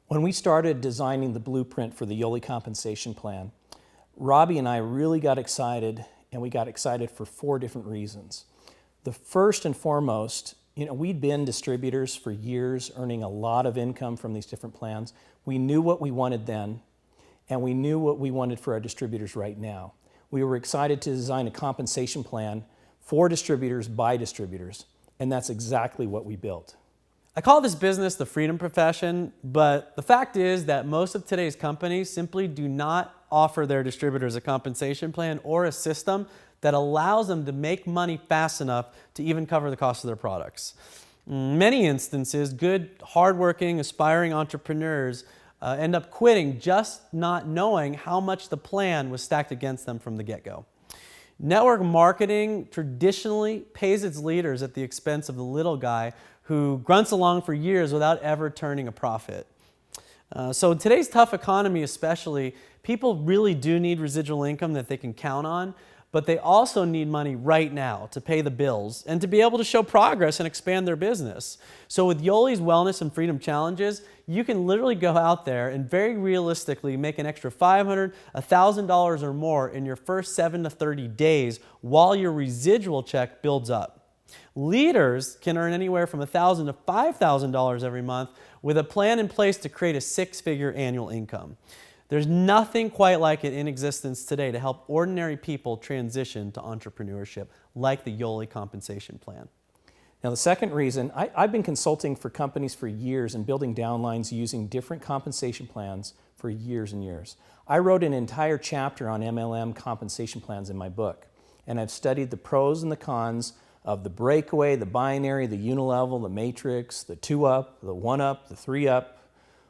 When we started designing the blueprint for the Yoli compensation plan, Robbie and I really got excited, and we got excited for 4 different reasons. The first and foremost, we'd been distributors for years, earning a lot of income from these different plans. We knew what we wanted then, and we knew what we wanted for our distributors right now. We were excited to design a compensation plan for distributors by distributors, and that's exactly what we built. I call this business the freedom profession, but the fact is that most of today's companies simply do not offer their distributors a compensation plan or a system that allows them to make money fast enough to even cover the cost of their products. In many instances, good, hardworking, aspiring entrepreneurs end up quitting just not knowing how much the plan was stacked against them from the get-go. Network marketing traditionally pays its leaders at the expense of the little guy who grunts along for years without ever turning a profit. So in today's tough economy especially, people really do need residual income that they can count on, but they also need money right now to pay the bills and to be able to show progress and expand their business. So with Yoli's Wellness and Freedom Challenges, you can literally go out there and very realistically make an extra $500, $1,000 or more in your first 7 to 30 days while your residual check builds up. Leaders can earn anywhere from $1,000 to $5,000 every month with a plan in place to create a 6-figure annual income. There's nothing quite like it in existence today to help ordinary people transition to entrepreneurship, like the Yoli compensation plan. Now the second reason, I've been consulting for companies for years and building downlines using different compensation plans for years and years. I wrote an entire chapter on MLM compensation plans in my book, and I've studied the pros and the cons of the breakaway, the binary, the unilevel, the matrix, the 2-up, the 1-up, the 3-up,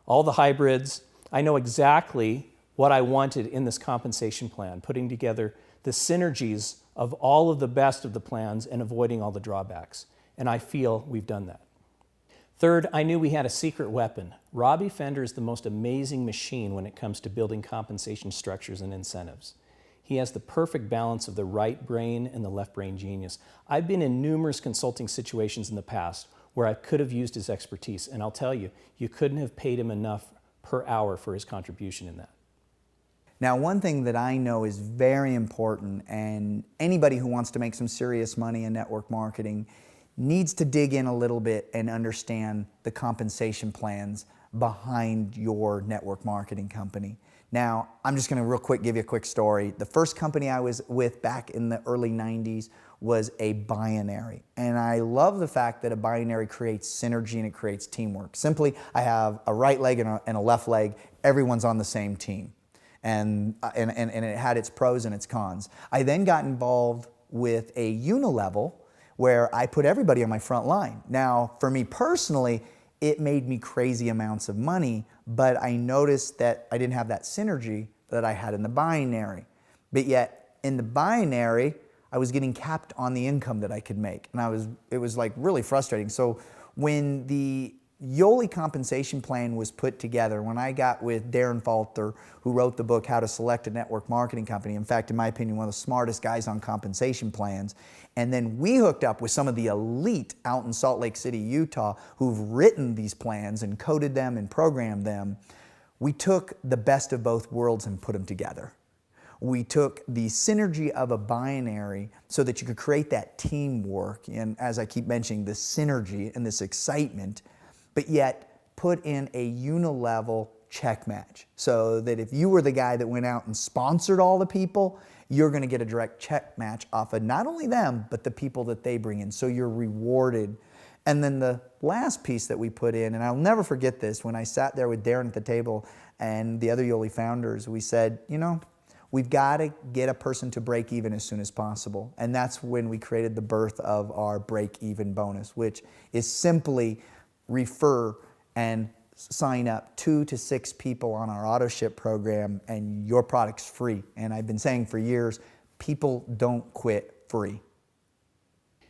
all the hybrids. I know exactly what I wanted in this compensation plan, putting together the synergies of all of the best of the plans and avoiding all the drawbacks. And I feel we've done that. Third, I knew we had a secret weapon. Robbie Fender is the most amazing machine when it comes to building compensation structures and incentives. He has the perfect balance of the right brain and the left brain genius. I've been in numerous consulting situations in the past where I could have used his expertise, and I'll tell you, you couldn't have paid him enough per hour for his contribution in that. Now, one thing that I know is very important, and anybody who wants to make some serious money in network marketing needs to dig in a little bit and understand the compensation plans behind your network marketing company. Now, I'm just going to real quick give you a quick story. The first company I was with back in the early 90s was a binary. And I love the fact that a binary creates synergy and it creates teamwork. Simply, I have a right leg and a left leg. Everyone's on the same team. And it had its pros and its cons. I then got involved with a unilevel where I put everybody on my front line. Now, for me personally, it made me crazy amounts of money, but I noticed that I didn't have that synergy that I had in the binary. But yet, in the binary, I was getting capped on the income that I could make. And it was like really frustrating. So when the Yoli compensation plan was put together, when I got with Darren Falter, who wrote the book, How to Select a Network Marketing Company, in fact, in my opinion, one of the smartest guys on compensation plans, and then we hooked up with some of the elite out in Salt Lake City, Utah, who've written these plans and coded them and programmed them, we took the best of both worlds and put them together. We took the synergy of a binary so that you could create that teamwork, and as I keep mentioning, this synergy and this excitement, but yet put in a unilevel check match so that if you were the guy that went out and sponsored all the people, you're going to get a direct check match off of not only them, but the people that they bring in. So you're rewarded. And then the last piece that we put in, and I'll never forget this, when I sat there with Darren at the table and the other Yoli founders, we said, we've got to get a person to break even as soon as possible. And that's when we created the birth of our break even bonus, which is simply refer and sign up 2 to 6 people on our auto ship program and your product's free. And I've been saying for years, people don't quit free.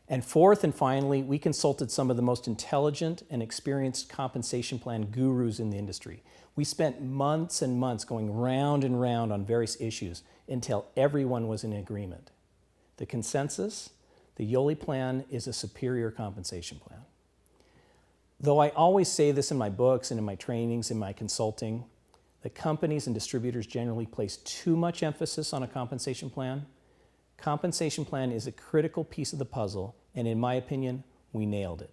And fourth and finally, we consulted some of the most intelligent and experienced compensation plan gurus in the industry. We spent months and months going round and round on various issues until everyone was in agreement. The consensus, the Yoli plan is a superior compensation plan. Though I always say this in my books and in my trainings, in my consulting, that companies and distributors generally place too much emphasis on a compensation plan. Compensation plan is a critical piece of the puzzle, and in my opinion, we nailed it.